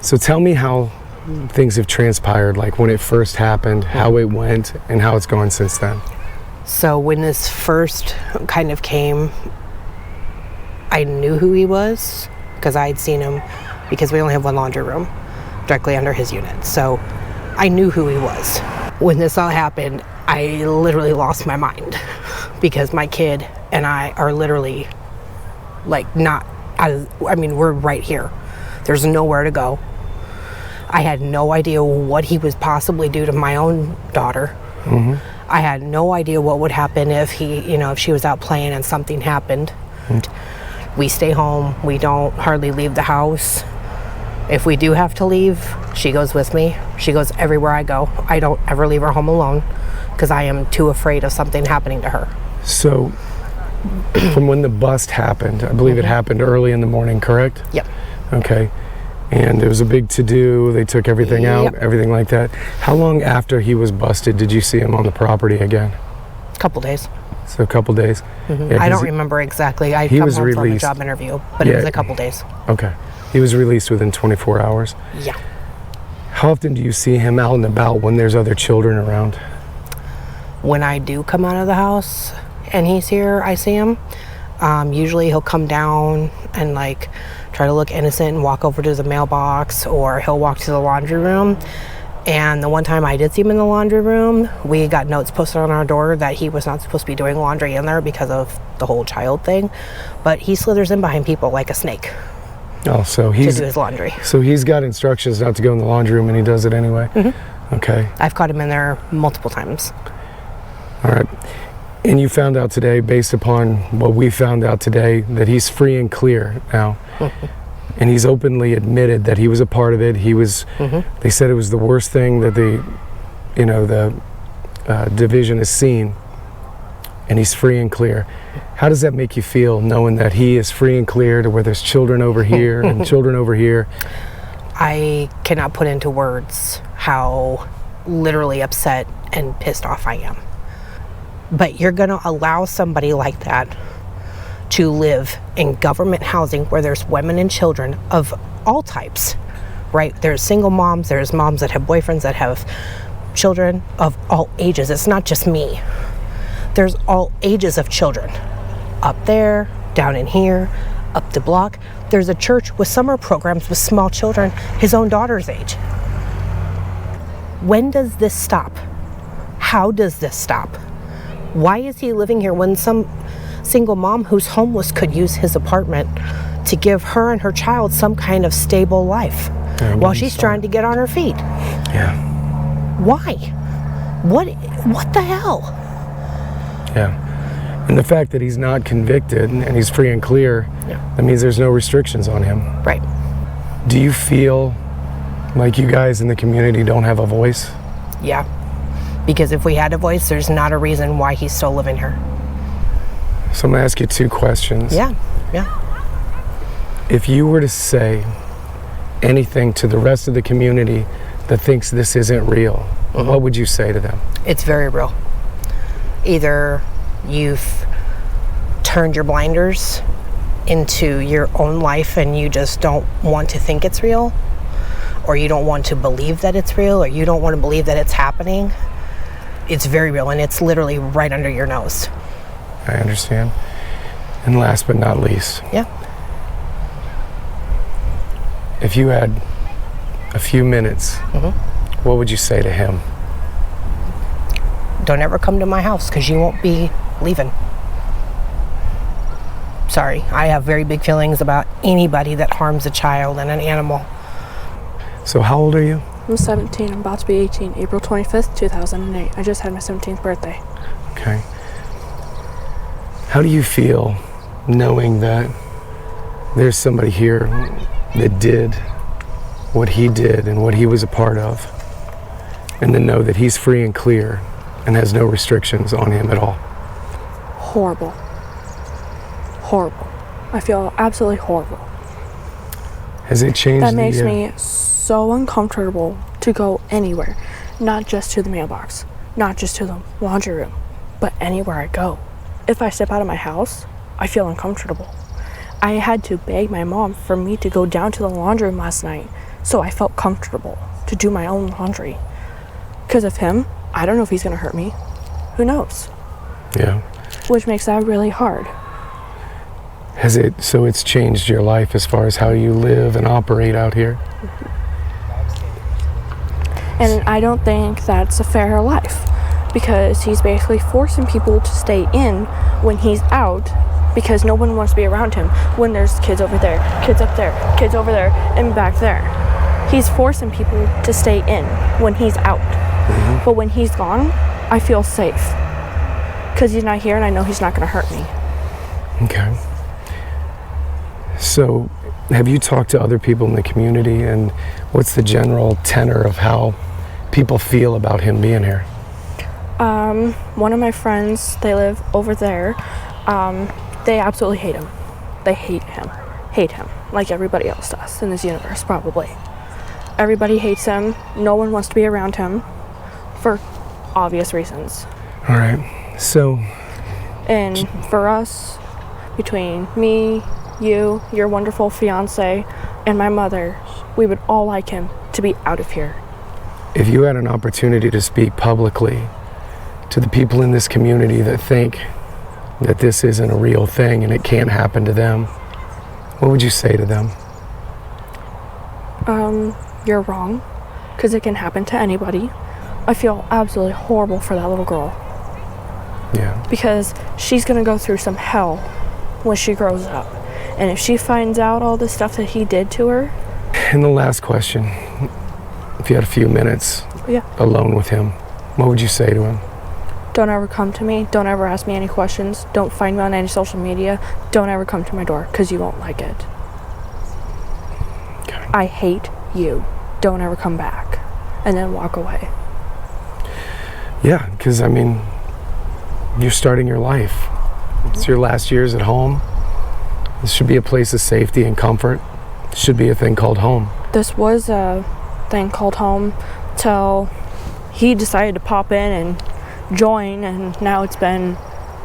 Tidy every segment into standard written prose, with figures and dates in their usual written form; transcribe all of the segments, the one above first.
So tell me how things have transpired, like when it first happened, how it went, and how it's gone since then. So when this first kind of came, I knew who he was because I had seen him, because we only have one laundry room directly under his unit. So I knew who he was. When this all happened, I literally lost my mind because my kid and I are literally like not, we're right here. There's nowhere to go. I had no idea what he would possibly do to my own daughter. Mm-hmm. I had no idea what would happen if if she was out playing and something happened. Mm-hmm. We stay home. We don't hardly leave the house. If we do have to leave, she goes with me. She goes everywhere I go. I don't ever leave her home alone because I am too afraid of something happening to her. So from when the bust happened, I believe it happened early in the morning, correct? Yep. Okay. And it was a big to-do. They took everything out, everything like that. How long after he was busted did you see him on the property again? A couple days. So a couple days. Mm-hmm. Yeah, I don't remember exactly. I come home from a job interview, but it was a couple days. Okay. He was released within 24 hours? Yeah. How often do you see him out and about when there's other children around? When I do come out of the house and he's here, I see him. Usually he'll come down and try to look innocent and walk over to the mailbox, or he'll walk to the laundry room. And the one time I did see him in the laundry room, we got notes posted on our door that he was not supposed to be doing laundry in there because of the whole child thing. But he slithers in behind people like a snake. Oh, so to do his laundry. So he's got instructions not to go in the laundry room, and he does it anyway? Mm-hmm. Okay. I've caught him in there multiple times. All right. And you found out today, based upon what we found out today, that he's free and clear now. Mm-hmm. And he's openly admitted that he was a part of it. He was, they said it was the worst thing that the division has seen. And he's free and clear. How does that make you feel, knowing that he is free and clear to where there's children over here and children over here? I cannot put into words how literally upset and pissed off I am. But you're going to allow somebody like that to live in government housing where there's women and children of all types, right? There's single moms, there's moms that have boyfriends that have children of all ages. It's not just me. There's all ages of children. Up there, down in here, up the block. There's a church with summer programs with small children, his own daughter's age. When does this stop? How does this stop? Why is he living here when some single mom who's homeless could use his apartment to give her and her child some kind of stable life while she's trying to get on her feet? Yeah. Why? What the hell? Yeah. And the fact that he's not convicted and he's free and clear, that means there's no restrictions on him. Right. Do you feel like you guys in the community don't have a voice? Yeah. Because if we had a voice, there's not a reason why he's still living here. So I'm going to ask you two questions. Yeah. If you were to say anything to the rest of the community that thinks this isn't real, what would you say to them? It's very real. Either you've turned your blinders into your own life and you just don't want to think it's real, or you don't want to believe that it's real, or you don't want to believe that it's happening. It's very real, and it's literally right under your nose. I understand. And last but not least, if you had a few minutes, what would you say to him? Don't ever come to my house because you won't be leaving. Sorry, I have very big feelings about anybody that harms a child and an animal. So how old are you? I'm 17. I'm about to be 18. April 25th, 2008. I just had my 17th birthday. Okay. How do you feel knowing that there's somebody here that did what he did and what he was a part of, and to know that he's free and clear and has no restrictions on him at all? Horrible. Horrible. I feel absolutely horrible. Has it changed? That makes me so uncomfortable to go anywhere, not just to the mailbox, not just to the laundry room, but anywhere I go. If I step out of my house, I feel uncomfortable. I had to beg my mom for me to go down to the laundry room last night So I felt comfortable to do my own laundry. Because of him, I don't know if he's going to hurt me. Who knows? Yeah. Which makes that really hard. So it's changed your life as far as how you live and operate out here? And I don't think that's a fair life, because he's basically forcing people to stay in when he's out, because no one wants to be around him when there's kids over there, kids up there, kids over there, and back there. He's forcing people to stay in when he's out. Mm-hmm. But when he's gone, I feel safe, because he's not here and I know he's not going to hurt me. Okay. So, have you talked to other people in the community, and what's the general tenor of how people feel about him being here? One of my friends, they live over there. They absolutely hate him. They hate him, like everybody else does in this universe, probably. Everybody hates him. No one wants to be around him for obvious reasons. All right. So, And for us, between me, you, your wonderful fiance, and my mother, we would all like him to be out of here. if you had an opportunity to speak publicly to the people in this community that think that this isn't a real thing and it can't happen to them, what would you say to them? You're wrong, because it can happen to anybody. I feel absolutely horrible for that little girl, Yeah. because she's gonna go through some hell when she grows up. And if she finds out all the stuff that he did to her, And the last question, if you had a few minutes yeah, alone with him, what would you say to him? don't ever come to me. Don't ever ask me any questions. Don't find me on any social media. Don't ever come to my door, because you won't like it. Okay. I hate you. Don't ever come back. And then walk away. Yeah, because I mean, you're starting your life. It's your last years at home. This should be a place of safety and comfort. It should be a thing called home. This was a thing called home till he decided to pop in and join, and now it's been,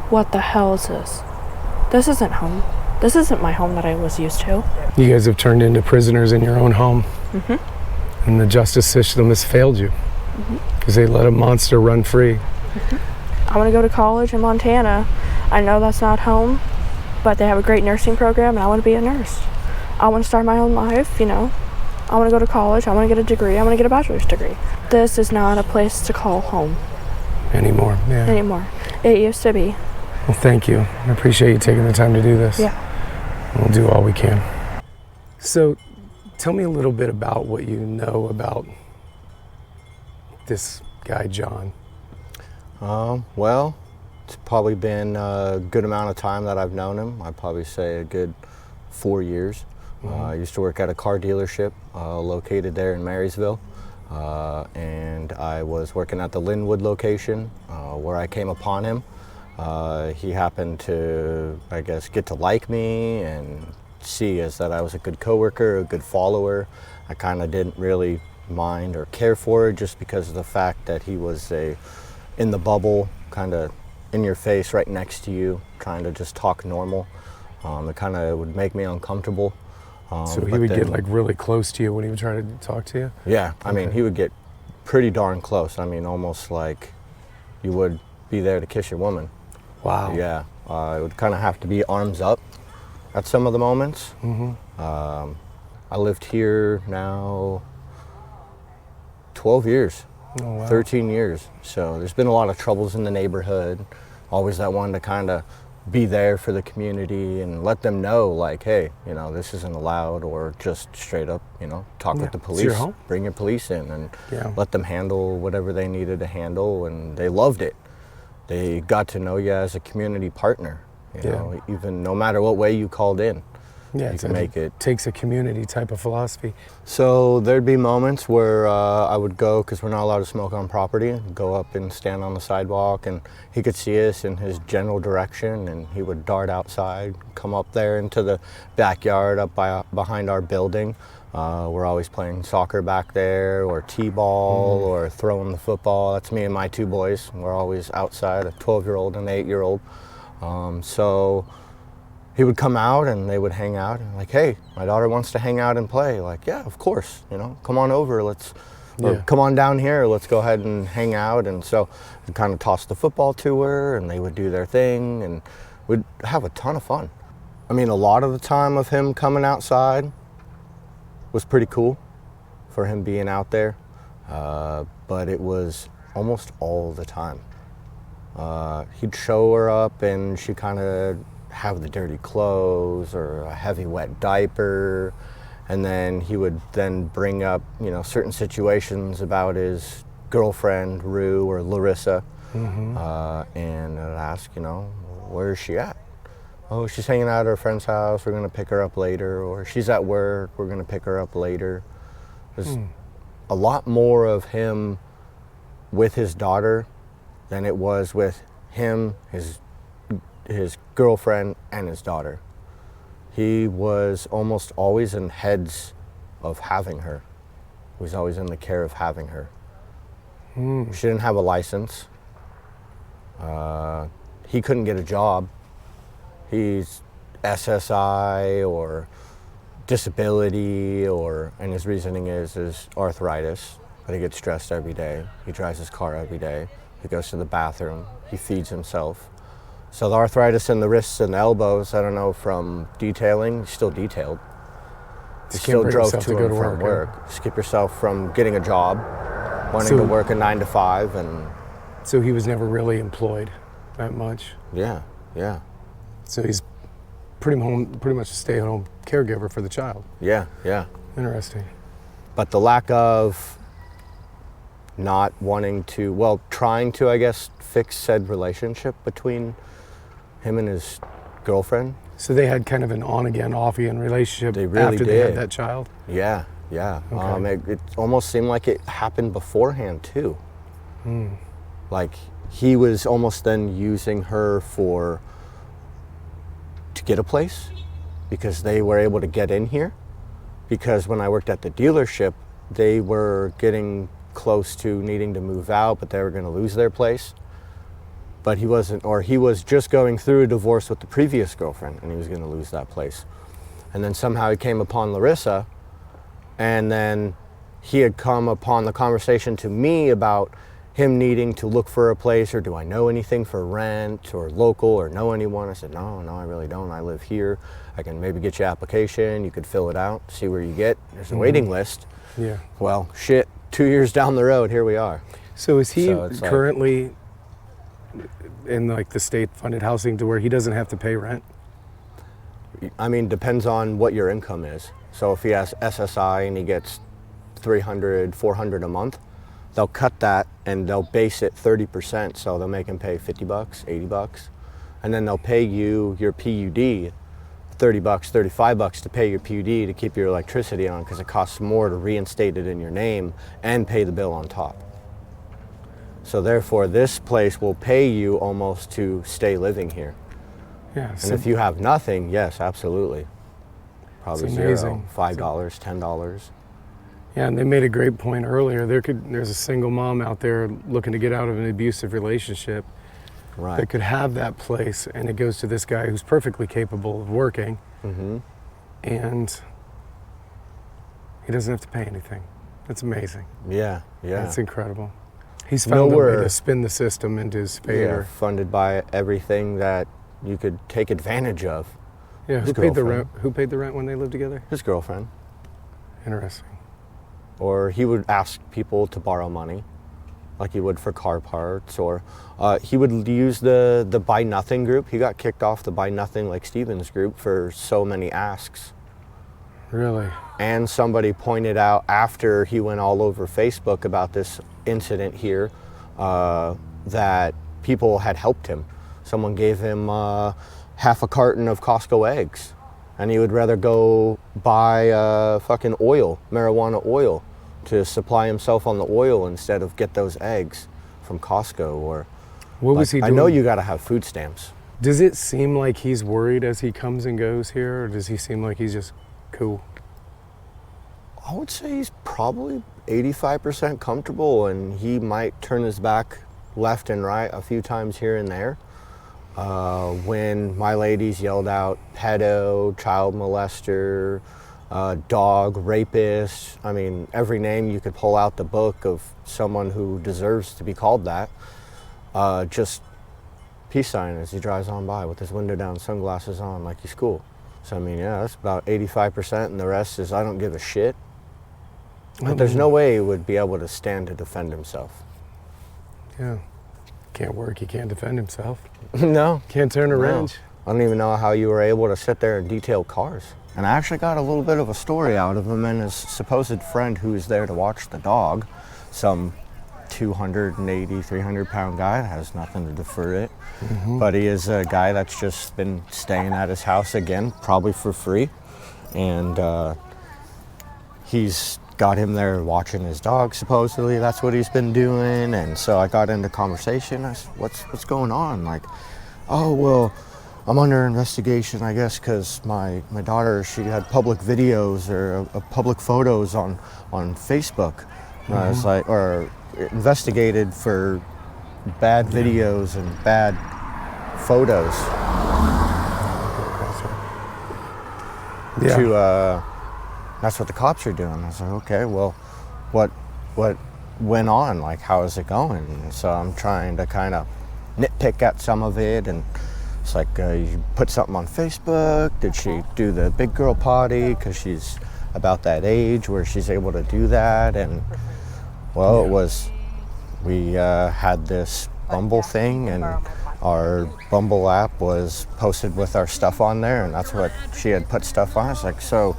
what the hell is this? This isn't home. This isn't my home that I was used to. You guys have turned into prisoners in your own home. Mm-hmm. And the justice system has failed you because they let a monster run free. I want to go to college in Montana. I know that's not home, but they have a great nursing program, and I want to be a nurse. I want to start my own life, you know. I want to go to college. I want to get a degree. I want to get a bachelor's degree. This is not a place to call home Anymore. Yeah. anymore. It used to be. Well, thank you. I appreciate you taking the time to do this. Yeah. We'll do all we can. So, tell me a little bit about what you know about this guy, John. Well, it's probably been a good amount of time that I've known him. I'd probably say a good 4 years. I used to work at a car dealership located there in Marysville. And I was working at the Linwood location where I came upon him. He happened to, I guess, get to like me and see as that I was a good coworker, a good follower. I kind of didn't really mind or care for it just because of the fact that he was in the bubble, kind of in your face, right next to you, trying to just talk normal. It kind of would make me uncomfortable. So he would get like really close to you when he would try to talk to you? Yeah, I mean, he would get pretty darn close. I mean, almost like you would be there to kiss your woman. Wow. Yeah, it would kind of have to be arms up at some of the moments. I lived here now 12 years, Oh, wow. 13 years. So there's been a lot of troubles in the neighborhood. Always that one to kind of be there for the community and let them know, like, hey, you know, this isn't allowed, or just straight up, you know, talk Yeah, with the it's police, your home. bring your police in, and Yeah. let them handle whatever they needed to handle, and they loved it. They got to know you as a community partner, you know, even no matter what way you called in. Yeah, You can make it. takes a community type of philosophy. So there'd be moments where I would go, because we're not allowed to smoke on property, go up and stand on the sidewalk, and he could see us in his general direction, and he would dart outside, come up there into the backyard up behind our building. We're always playing soccer back there, or t-ball, or throwing the football. That's me and my two boys. We're always outside, a 12-year-old and an 8-year-old. So he would come out and they would hang out and like, hey, my daughter wants to hang out and play. Like, yeah, of course, you know, come on over, or Yeah. come on down here, let's go ahead and hang out. And so I'd kind of toss the football to her and they would do their thing and we'd have a ton of fun. I mean, a lot of the time of him coming outside was pretty cool for him being out there, but it was almost all the time. He'd show her up and she'd kind of have the dirty clothes or a heavy wet diaper, and then he would then bring up, you know, certain situations about his girlfriend Rue or Larissa, and I'd ask, you know, where is she at? Oh, she's hanging out at her friend's house, we're gonna pick her up later, or she's at work, we're gonna pick her up later. There's a lot more of him with his daughter than it was with him, his girlfriend, and his daughter. He was almost always in heads of having her. He was always in the care of having her. She didn't have a license. He couldn't get a job. He's SSI or disability, and his reasoning is arthritis, but he gets stressed every day. He drives his car every day. He goes to the bathroom. He feeds himself. So the arthritis in the wrists and elbows, I don't know, from detailing, he's still detailed. He Just still can't bring drove yourself to to go and to from work, work. Skip yourself from getting a job, wanting So- to work a 9 to 5, and So he was never really employed that much. yeah. So he's pretty much a stay-at-home caregiver for the child. Yeah. Interesting. But the lack of not wanting to, well, trying to, I guess, fix said relationship between him and his girlfriend. So they had kind of an on-again, off-again relationship They really after they had did. that child? Yeah. Okay. It almost seemed like it happened beforehand too. Like he was almost then using her to get a place because they were able to get in here. Because when I worked at the dealership, they were getting close to needing to move out, but they were going to lose their place. But he wasn't, or he was just going through a divorce with the previous girlfriend and he was going to lose that place. And then somehow he came upon Larissa, and then he had come upon the conversation to me about him needing to look for a place, or do I know anything for rent or local or know anyone? I said, no, I really don't. I live here. I can maybe get your application. You could fill it out, see where you get. There's a waiting list. Yeah. Well, shit, 2 years down the road, here we are. So is he So it's like- currently in like the state-funded housing to where he doesn't have to pay rent? I mean, depends on what your income is. So if he has SSI and he gets $300, $400 a month, they'll cut that and they'll base it 30%. So they'll make him pay $50, $80, and then they'll pay you your PUD, $30, $35 to pay your PUD to keep your electricity on, because it costs more to reinstate it in your name and pay the bill on top. So therefore, this place will pay you almost to stay living here. Yeah. And So if you have nothing, yes, absolutely. Probably It's zero, amazing. $5, $10. yeah, and they made a great point earlier. There's a single mom out there looking to get out of an abusive relationship Right. that could have that place, and it goes to this guy who's perfectly capable of working, and he doesn't have to pay anything. That's amazing. Yeah. That's incredible. He's found a way Nowhere- to spin the system into his Yeah, favor. funded by everything that you could take advantage of. Yeah, His who paid the girlfriend. rent? Who paid the rent when they lived together? His girlfriend. Interesting. Or he would ask people to borrow money, like he would for car parts, or he would use the Buy Nothing group. He got kicked off the Buy Nothing like Stevens group for so many asks. Really? And somebody pointed out after he went all over Facebook about this incident here that people had helped him. Someone gave him half a carton of Costco eggs, and he would rather go buy fucking oil, marijuana oil, to supply himself on the oil instead of get those eggs from Costco. Or What was he I doing? know you got to have food stamps. Does it seem like he's worried as he comes and goes here, or does he seem like he's just cool? I would say he's probably 85% comfortable, and he might turn his back left and right a few times here and there. when my ladies yelled out pedo, child molester, dog, rapist, I mean, every name you could pull out the book of someone who deserves to be called that, just peace sign as he drives on by with his window down, sunglasses on, like he's cool. So, I mean, yeah, that's about 85%, and the rest is I don't give a shit. But there's no way he would be able to stand to defend himself. Yeah. Can't work, he can't defend himself. No. Can't turn a wrench. I don't even know how you were able to sit there and detail cars. And I actually got a little bit of a story out of him and his supposed friend who was there to watch the dog. Some 280, 300 pound guy that has nothing to do for it. But he is a guy that's just been staying at his house again, probably for free. And he's got him there watching his dog, supposedly. That's what he's been doing. And so I got into conversation. I said, what's going on? Like, oh, well, I'm under investigation, I guess, because my daughter, she had public videos or public photos on Facebook. And I was like, or investigated for bad videos and bad photos. Yeah. That's what the cops are doing. I was like, okay, well, what went on? Like, how is it going? And so I'm trying to kind of nitpick at some of it, and it's like, you put something on Facebook. Did she do the big girl potty? Because she's about that age where she's able to do that. And well, it was, we had this Bumble thing, and our Bumble app was posted with our stuff on there, and that's what she had put stuff on. It's like, so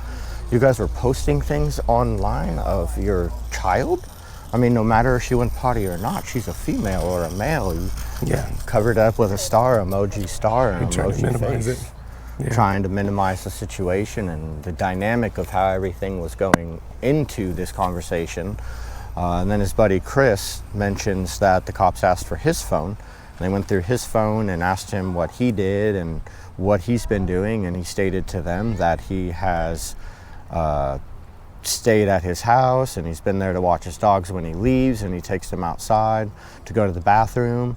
you guys were posting things online of your child? I mean, no matter if she went potty or not, she's a female or a male. You covered up with a star emoji, star and trying to emoji minimize face. it. Yeah. Trying to minimize the situation and the dynamic of how everything was going into this conversation. And then his buddy Chris mentions that the cops asked for his phone. And they went through his phone and asked him what he did and what he's been doing. And he stated to them that he has stayed at his house, and he's been there to watch his dogs when he leaves, and he takes them outside to go to the bathroom.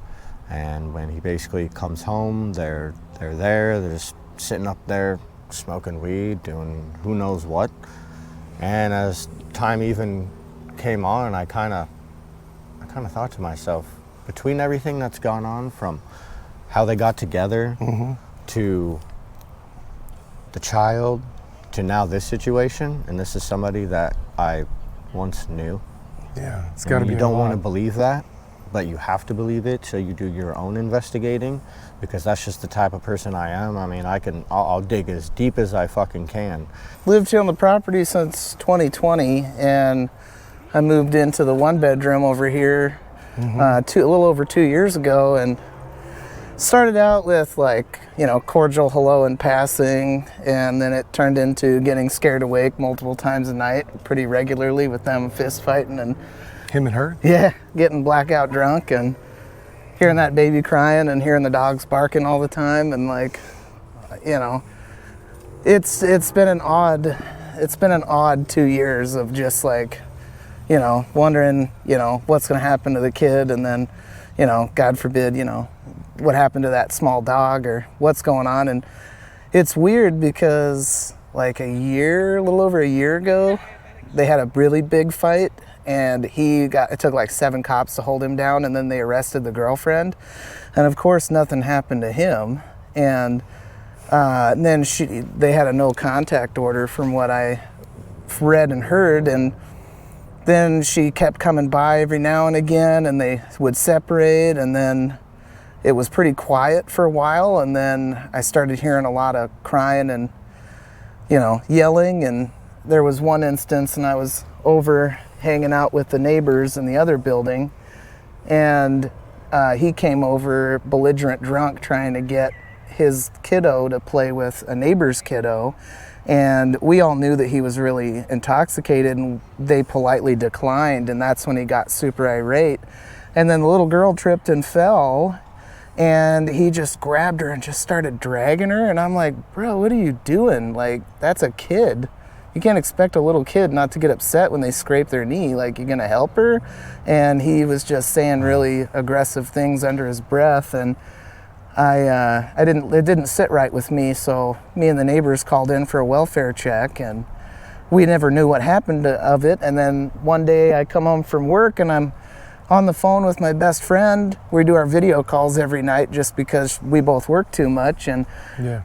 And when he basically comes home, they're just sitting up there smoking weed, doing who knows what. And as time even came on, I kind of thought to myself, between everything that's gone on, from how they got together to the child to now this situation, and this is somebody that I once knew. Yeah, it's got to be. You don't want to believe that, but you have to believe it, so you do your own investigating, because that's just the type of person I am. I mean, I'll dig as deep as I fucking can. Lived here on the property since 2020, and I moved into the one bedroom over here a little over 2 years ago, and started out with, like, you know, cordial hello in passing, and then it turned into getting scared awake multiple times a night pretty regularly with them fist fighting, and Him and her? yeah, getting blackout drunk and hearing that baby crying and hearing the dogs barking all the time, and, like, you know, it's been an odd 2 years of just, like, you know, wondering, you know, what's going to happen to the kid, and then, you know, God forbid, you know, what happened to that small dog or what's going on. And it's weird because, like, a little over a year ago, they had a really big fight, and it took like 7 cops to hold him down, and then they arrested the girlfriend, and of course nothing happened to him. And then they had a no contact order from what I read and heard, and then she kept coming by every now and again, and they would separate, and then it was pretty quiet for a while, and then I started hearing a lot of crying and, you know, yelling. And there was one instance, and I was over hanging out with the neighbors in the other building, and he came over belligerent drunk trying to get his kiddo to play with a neighbor's kiddo, and we all knew that he was really intoxicated, and they politely declined, and that's when he got super irate. And then the little girl tripped and fell, and he just grabbed her and just started dragging her, and I'm like, bro, what are you doing? Like, that's a kid. You can't expect a little kid not to get upset when they scrape their knee. Like, you gonna help her? And he was just saying really aggressive things under his breath, and it didn't sit right with me, so me and the neighbors called in for a welfare check, and we never knew what happened of it. And then one day I come home from work and I'm on the phone with my best friend. We do our video calls every night just because we both work too much, and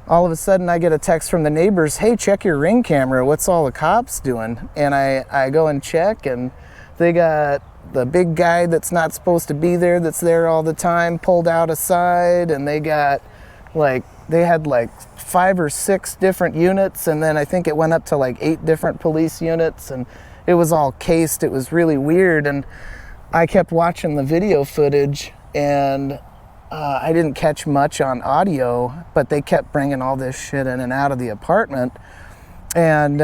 all of a sudden I get a text from the neighbors, hey, check your Ring camera, what's all the cops doing? And I go and check, and they got the big guy that's not supposed to be there, that's there all the time, pulled out aside, and they had like 5 or 6 different units, and then I think it went up to like 8 different police units, and it was all cased. It was really weird, and I kept watching the video footage, and I didn't catch much on audio, but they kept bringing all this shit in and out of the apartment, and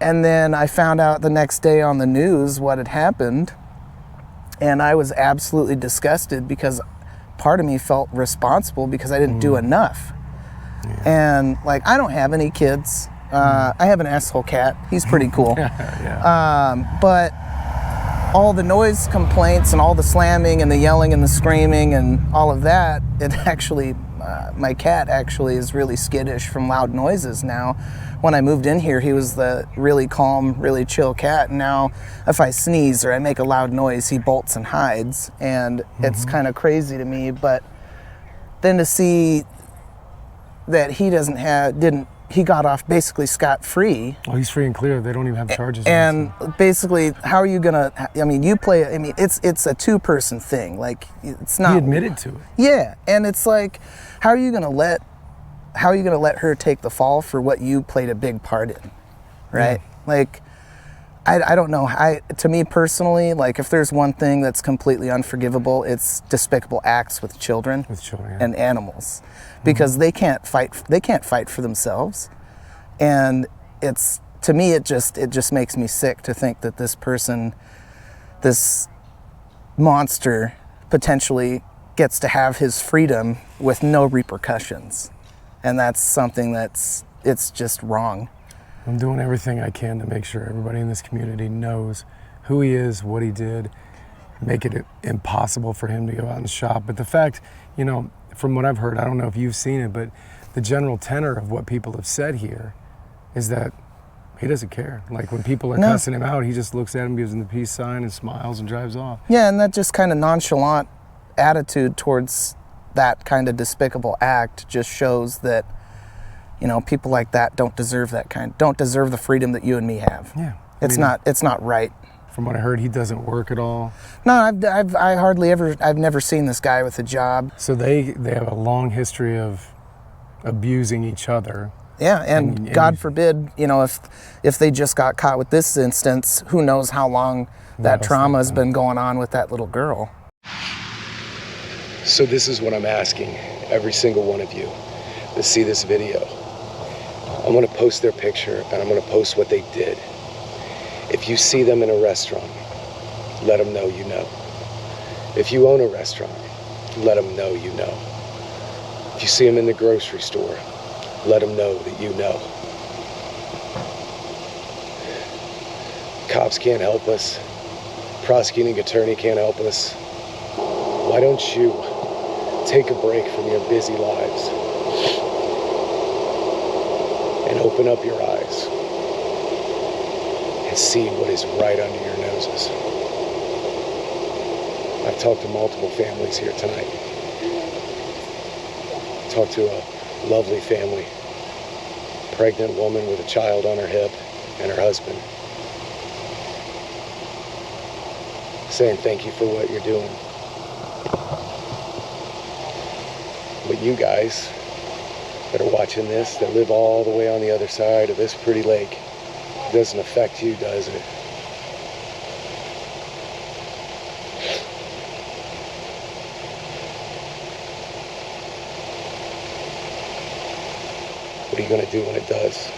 then I found out the next day on the news what had happened, and I was absolutely disgusted because part of me felt responsible because I didn't do enough. And like, I don't have any kids. I have an asshole cat. He's pretty cool. But all the noise complaints and all the slamming and the yelling and the screaming and all of that, it actually, my cat actually is really skittish from loud noises now. When I moved in here, he was the really calm, really chill cat. Now, if I sneeze or I make a loud noise, he bolts and hides. And it's kind of crazy to me. But then to see that he he got off basically scot-free. Well, he's free and clear. They don't even have charges. And basically, how are you gonna? I mean, it's a two-person thing. Like, it's not. He admitted to it. Yeah, and it's like, how are you gonna let her take the fall for what you played a big part in, right? Like, I don't know. To me personally, like, if there's one thing that's completely unforgivable, it's despicable acts with children, and animals, because they can't fight for themselves, and it's, to me, it just makes me sick to think that this monster potentially gets to have his freedom with no repercussions, and that's something it's just wrong. I'm doing everything I can to make sure everybody in this community knows who he is, what he did, make it impossible for him to go out and shop. But the fact, from what I've heard, I don't know if you've seen it, but the general tenor of what people have said here is that he doesn't care. Like, when people are cussing him out, he just looks at him, gives him the peace sign, and smiles and drives off. Yeah, and that just kind of nonchalant attitude towards that kind of despicable act just shows that, people like that don't deserve the freedom that you and me have. Yeah, it's not right. From what I heard, he doesn't work at all. No, I've never seen this guy with a job. So they have a long history of abusing each other. Yeah, and God forbid, if they just got caught with this instance, who knows how long that trauma has been going on with that little girl. So this is what I'm asking every single one of you to see this video. I'm gonna post their picture, and I'm gonna post what they did. If you see them in a restaurant, let them know you know. If you own a restaurant, let them know you know. If you see them in the grocery store, let them know that you know. Cops can't help us. Prosecuting attorney can't help us. Why don't you take a break from your busy lives and open up your eyes and see what is right under your noses? I've talked to multiple families here tonight. Talked to a lovely family, pregnant woman with a child on her hip and her husband, saying thank you for what you're doing. But you guys that are watching this, that live all the way on the other side of this pretty lake, it doesn't affect you, does it? What are you gonna do when it does?